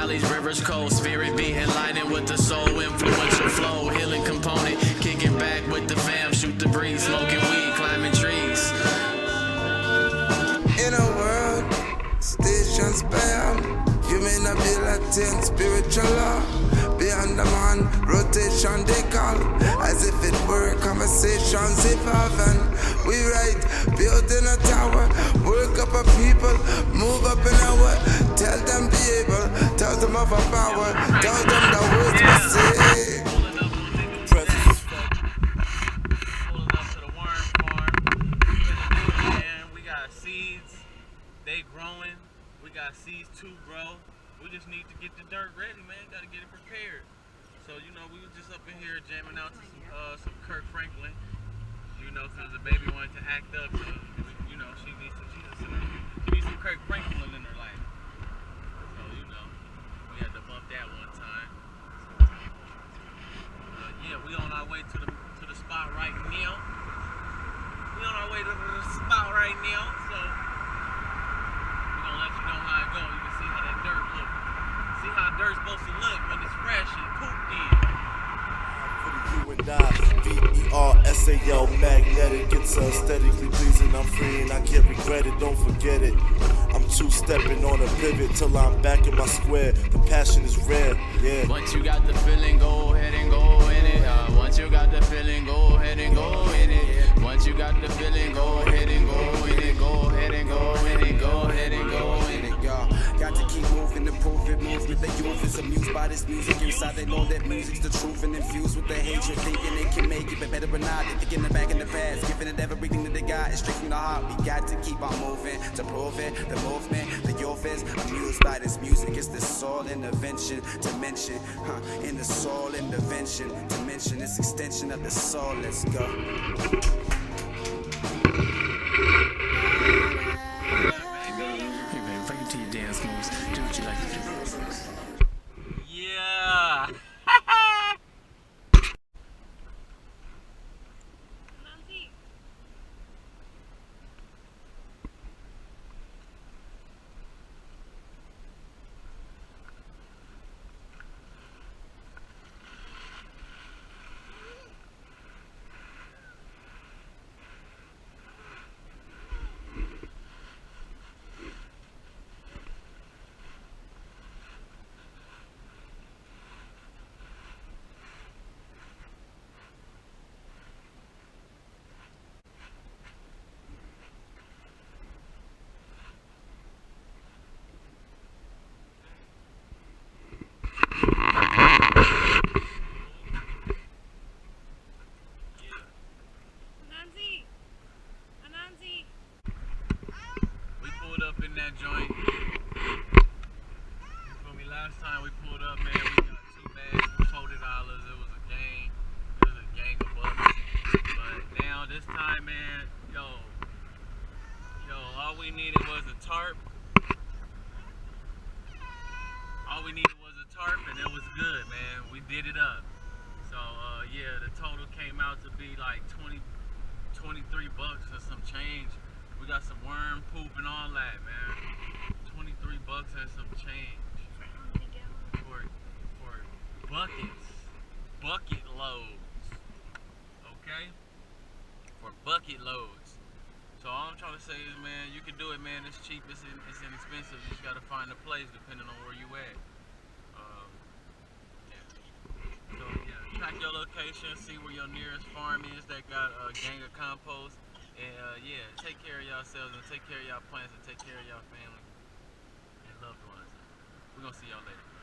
valleys, rivers, coast, spirit beating, lighting with the soul, influential flow, healing component, kicking back with the fam, shoot the breeze, smoking weed, climbing trees. In a world, station span, you may not be Latin, spiritual law. Beyond the man, rotation they call, as if it were conversations evolving. We write, building a tower, work up a people, move up an hour. Tell them be able, tell them of a power, tell them the words we say. Pulling up to the worm farm. Man, we got seeds, they growing. We got seeds to grow. We just need to get the dirt ready, man. Gotta get it prepared. So, you know, we was just up in here jamming out to some Kirk Franklin. You know, because the baby wanted to act up. So, you know, she needs some Kirk Franklin in her life. So, you know, we had to bump that one time. Yeah, we on our way to the spot right now. We on our way to the spot right now. So, we gonna let you know how it goes. You can see how that dirt look. See how dirt's supposed to look when it's fresh and pooped in. For the you and I, VERSAL, magnetic, it's aesthetically pleasing. I'm free and I can't regret it, don't forget it. I'm two-stepping on a pivot till I'm back in my square. The passion is rare, yeah. Once you got the feeling, go ahead and go in it. Once you got the feeling, go ahead and go in it. Once you got the feeling, go ahead and go in it. Go ahead and go in it. Go ahead and go in it. Y'all got to keep moving, the profit movement. The youth is amused by this music. Inside they know that music's the truth and infused with the hatred, thinking they can make it, but better or not. They thinking it back in the past, giving it everything that they got. It's straight from the heart. We got to keep on moving to prove it. The movement, the youth is amused by this music. It's the soul intervention to mention, in the soul intervention to mention. It's extension of the soul. Let's go. Yeah. Up in that joint. You feel me? Last time we pulled up, man, we got 2 bags for $40. It was a gang. It was a gang of us. But now this time, man, yo, all we needed was a tarp. All we needed was a tarp, and it was good, man. We did it up. So yeah, the total came out to be like 23 bucks or some change. We got some worm poop and all that, man. 23 bucks and some change. For bucket loads. Okay? For bucket loads. So all I'm trying to say is, man, you can do it, man. It's cheap, it's inexpensive. You just gotta find a place depending on where you at. So yeah, track your location, see where your nearest farm is that got a gang of compost. And yeah, take care of yourselves and take care of y'all plants and take care of y'all family and loved ones. We're gonna see y'all later.